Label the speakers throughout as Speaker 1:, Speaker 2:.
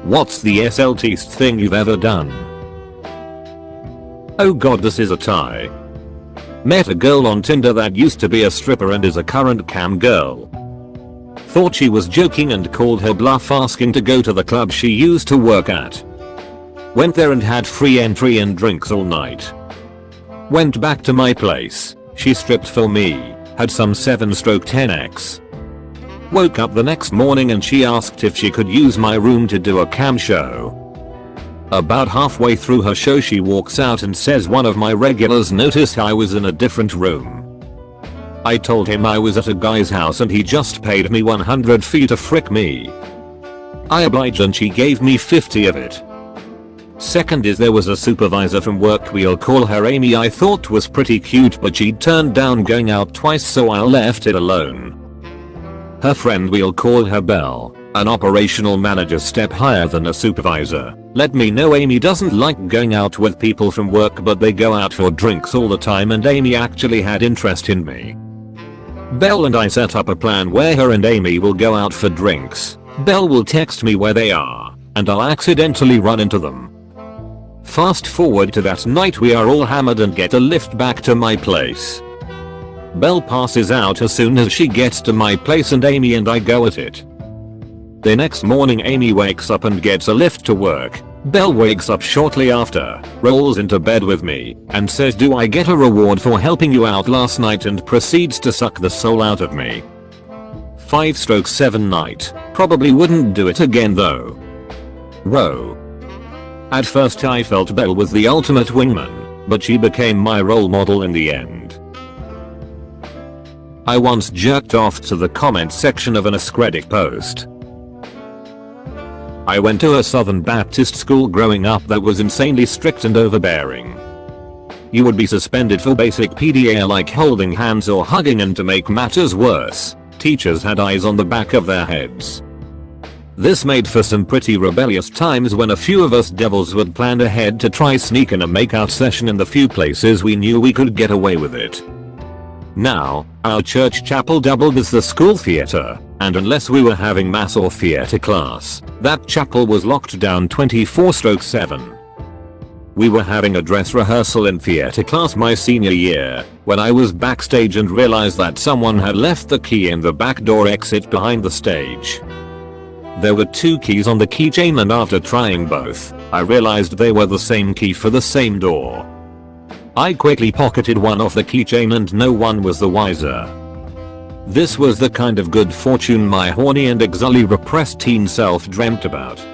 Speaker 1: What's the SLTest thing you've ever done? Oh god, this is a tie. Met a girl on Tinder that used to be a stripper and is a current cam girl. Thought she was joking and called her bluff asking to go to the club she used to work at. Went there and had free entry and drinks all night. Went back to my place, she stripped for me, had some 7/10x. Woke up the next morning and she asked if she could use my room to do a cam show. About halfway through her show she walks out and says one of my regulars noticed I was in a different room. I told him I was at a guy's house and he just paid me 100 feet to frick me. I obliged and she gave me 50 of it. Second is there was a supervisor from work, we'll call her Amy, I thought was pretty cute but she turned down going out twice so I left it alone. Her friend, we'll call her Belle, an operational manager step higher than a supervisor, let me know Amy doesn't like going out with people from work but they go out for drinks all the time and Amy actually had interest in me. Belle and I set up a plan where her and Amy will go out for drinks. Belle will text me where they are, and I'll accidentally run into them. Fast forward to that night, we are all hammered and get a lift back to my place. Belle passes out as soon as she gets to my place and Amy and I go at it. The next morning Amy wakes up and gets a lift to work. Belle wakes up shortly after, rolls into bed with me, and says, "Do I get a reward for helping you out last night?" and proceeds to suck the soul out of me. 5/7 night. Probably wouldn't do it again though. Whoa. At first I felt Belle was the ultimate wingman, but she became my role model in the end. I once jerked off to the comment section of an AskReddit post. I went to a Southern Baptist school growing up that was insanely strict and overbearing. You would be suspended for basic PDA like holding hands or hugging, and to make matters worse, teachers had eyes on the back of their heads. This made for some pretty rebellious times when a few of us devils would plan ahead to try sneak in a makeout session in the few places we knew we could get away with it. Now, our church chapel doubled as the school theater, and unless we were having mass or theater class, that chapel was locked down 24/7. We were having a dress rehearsal in theater class my senior year, when I was backstage and realized that someone had left the key in the back door exit behind the stage. There were 2 keys on the keychain, and after trying both, I realized they were the same key for the same door. I quickly pocketed one off the keychain and no one was the wiser. This was the kind of good fortune my horny and exully repressed teen self dreamt about.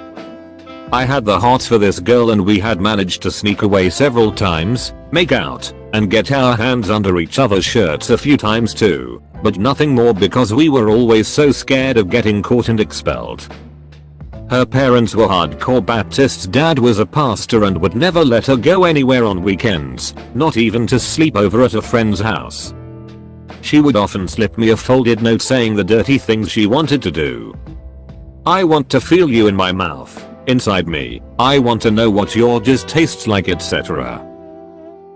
Speaker 1: I had the hots for this girl and we had managed to sneak away several times, make out, and get our hands under each other's shirts a few times too, but nothing more because we were always so scared of getting caught and expelled. Her parents were hardcore Baptists, dad was a pastor and would never let her go anywhere on weekends, not even to sleep over at a friend's house. She would often slip me a folded note saying the dirty things she wanted to do. I want to feel you in my mouth, inside me, I want to know what your jizz tastes like, etc.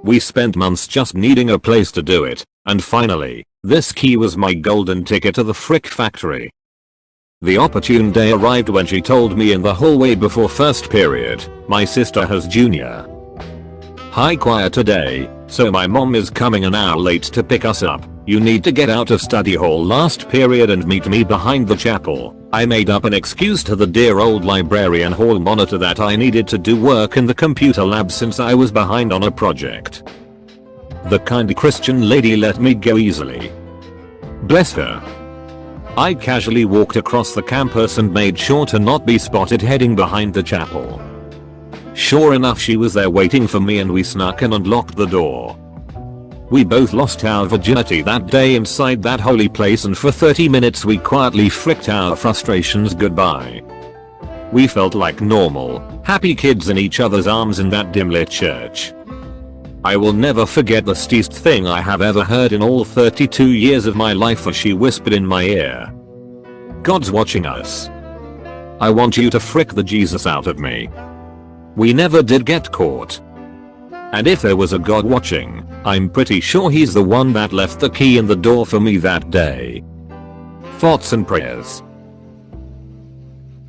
Speaker 1: We spent months just needing a place to do it, and finally, this key was my golden ticket to the frick factory. The opportune day arrived when she told me in the hallway before first period, "My sister has junior high choir today, so my mom is coming an hour late to pick us up. You need to get out of study hall last period and meet me behind the chapel." I made up an excuse to the dear old librarian hall monitor that I needed to do work in the computer lab since I was behind on a project. The kind Christian lady let me go easily. Bless her. I casually walked across the campus and made sure to not be spotted heading behind the chapel. Sure enough, she was there waiting for me and we snuck in and locked the door. We both lost our virginity that day inside that holy place, and for 30 minutes we quietly fricked our frustrations goodbye. We felt like normal, happy kids in each other's arms in that dim-lit church. I will never forget the steest thing I have ever heard in all 32 years of my life as she whispered in my ear. "God's watching us. I want you to frick the Jesus out of me." We never did get caught. And if there was a God watching, I'm pretty sure he's the one that left the key in the door for me that day. Thoughts and prayers.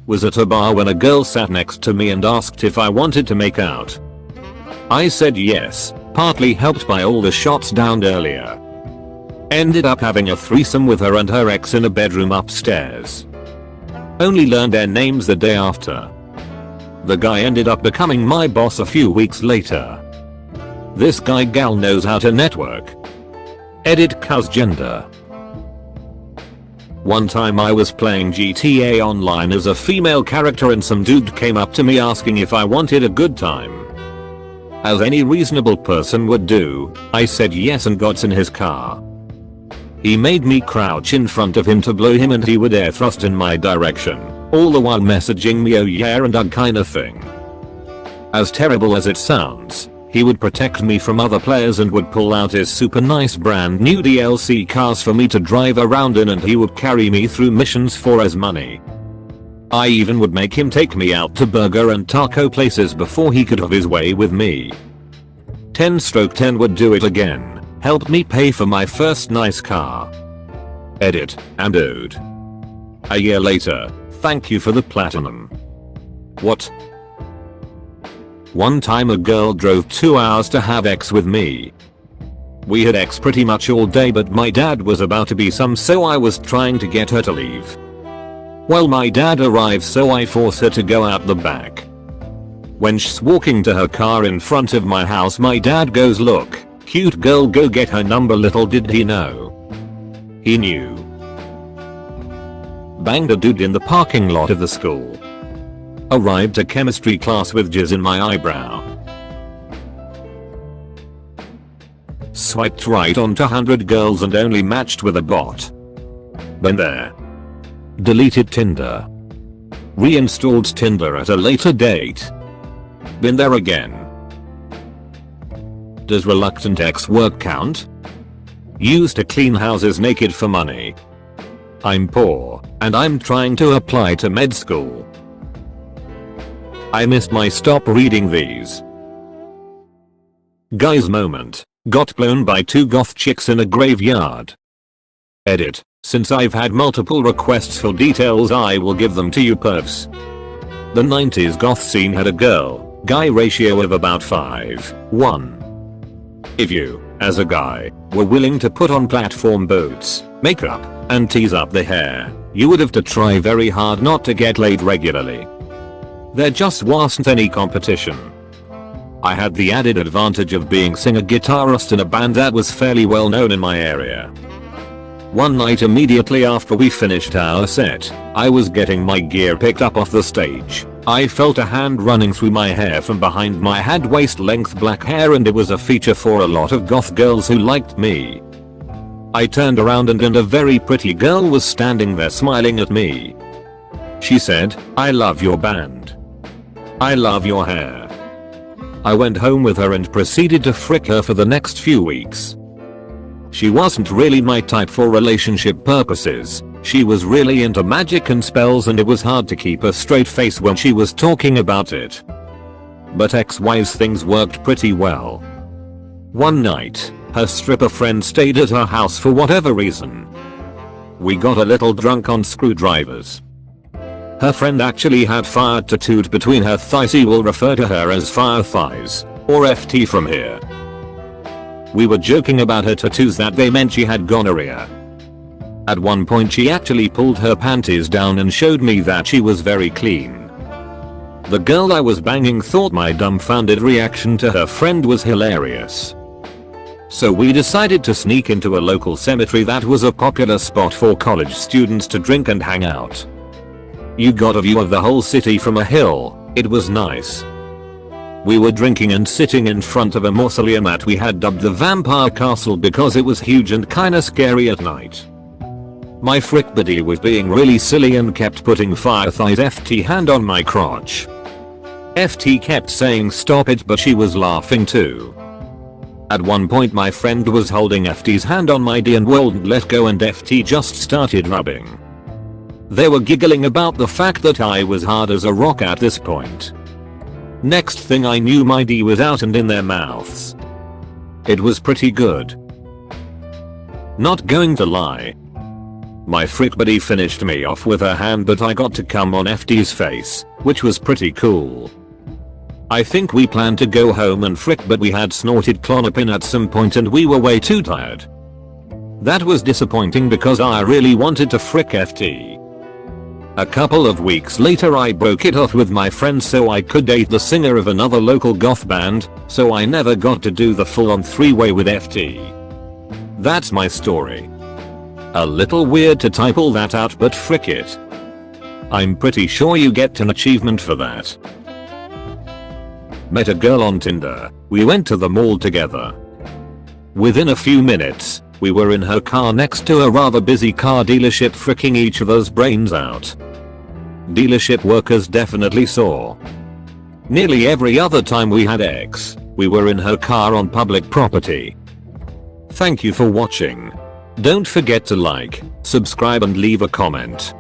Speaker 1: Was at a bar when a girl sat next to me and asked if I wanted to make out. I said yes, partly helped by all the shots downed earlier. Ended up having a threesome with her and her ex in a bedroom upstairs. Only learned their names the day after. The guy ended up becoming my boss a few weeks later. This guy gal knows how to network. Edit cuz gender. One time I was playing GTA Online as a female character and some dude came up to me asking if I wanted a good time. As any reasonable person would do, I said yes and got in his car. He made me crouch in front of him to blow him and he would air thrust in my direction, all the while messaging me oh yeah and that kind of thing. As terrible as it sounds, he would protect me from other players and would pull out his super nice brand new DLC cars for me to drive around in and he would carry me through missions for his money. I even would make him take me out to burger and taco places before he could have his way with me. 10/10 would do it again, help me pay for my first nice car. Edit, and dude. A year later, thank you for the platinum. What? One time a girl drove 2 hours to have X with me. We had X pretty much all day but my dad was about to be some so I was trying to get her to leave. Well my dad arrived so I forced her to go out the back. When she's walking to her car in front of my house my dad goes look, cute girl go get her number little did he know. He knew. Banged a dude in the parking lot of the school. Arrived to chemistry class with jizz in my eyebrow. Swiped right onto 100 girls and only matched with a bot. Been there. Deleted Tinder. Reinstalled Tinder at a later date. Been there again. Does reluctant ex work count? Used to clean houses naked for money. I'm poor, and I'm trying to apply to med school. I missed my stop reading these. Guy's moment. Got blown by 2 goth chicks in a graveyard. Edit. Since I've had multiple requests for details I will give them to you pervs. The 90s goth scene had a girl-guy ratio of about 5:1. If you, as a guy, were willing to put on platform boots, makeup, and tease up the hair, you would have to try very hard not to get laid regularly. There just wasn't any competition. I had the added advantage of being singer-guitarist in a band that was fairly well known in my area. One night immediately after we finished our set, I was getting my gear picked up off the stage. I felt a hand running through my hair from behind my head, waist-length black hair, and it was a feature for a lot of goth girls who liked me. I turned around and a very pretty girl was standing there smiling at me. She said, "I love your band. I love your hair." I went home with her and proceeded to frick her for the next few weeks. She wasn't really my type for relationship purposes. She was really into magic and spells and it was hard to keep a straight face when she was talking about it. But ex-wise things worked pretty well. One night, her stripper friend stayed at her house for whatever reason. We got a little drunk on screwdrivers. Her friend actually had fire tattooed between her thighs. We will refer to her as fire thighs, or FT from here. We were joking about her tattoos that they meant she had gonorrhea. At one point she actually pulled her panties down and showed me that she was very clean. The girl I was banging thought my dumbfounded reaction to her friend was hilarious. So we decided to sneak into a local cemetery that was a popular spot for college students to drink and hang out. You got a view of the whole city from a hill. It was nice. We were drinking and sitting in front of a mausoleum that we had dubbed the Vampire Castle because it was huge and kinda scary at night. My frick buddy was being really silly and kept putting fire thighs FT hand on my crotch. FT kept saying stop it, but she was laughing too. At one point my friend was holding FT's hand on my D and wouldn't let go and FT just started rubbing. They were giggling about the fact that I was hard as a rock at this point. Next thing I knew my D was out and in their mouths. It was pretty good. Not going to lie. My frick buddy finished me off with her hand, but I got to come on FT's face, which was pretty cool. I think we planned to go home and frick, but we had snorted Clonopin at some point and we were way too tired. That was disappointing because I really wanted to frick FT. A couple of weeks later I broke it off with my friends so I could date the singer of another local goth band, so I never got to do the full on 3-way with FT. That's my story. A little weird to type all that out, but frick it. I'm pretty sure you get an achievement for that. Met a girl on Tinder. We went to the mall together. Within a few minutes, we were in her car next to a rather busy car dealership fricking each other's brains out. Dealership workers definitely saw. Nearly every other time we had sex, we were in her car on public property. Thank you for watching. Don't forget to like, subscribe and leave a comment.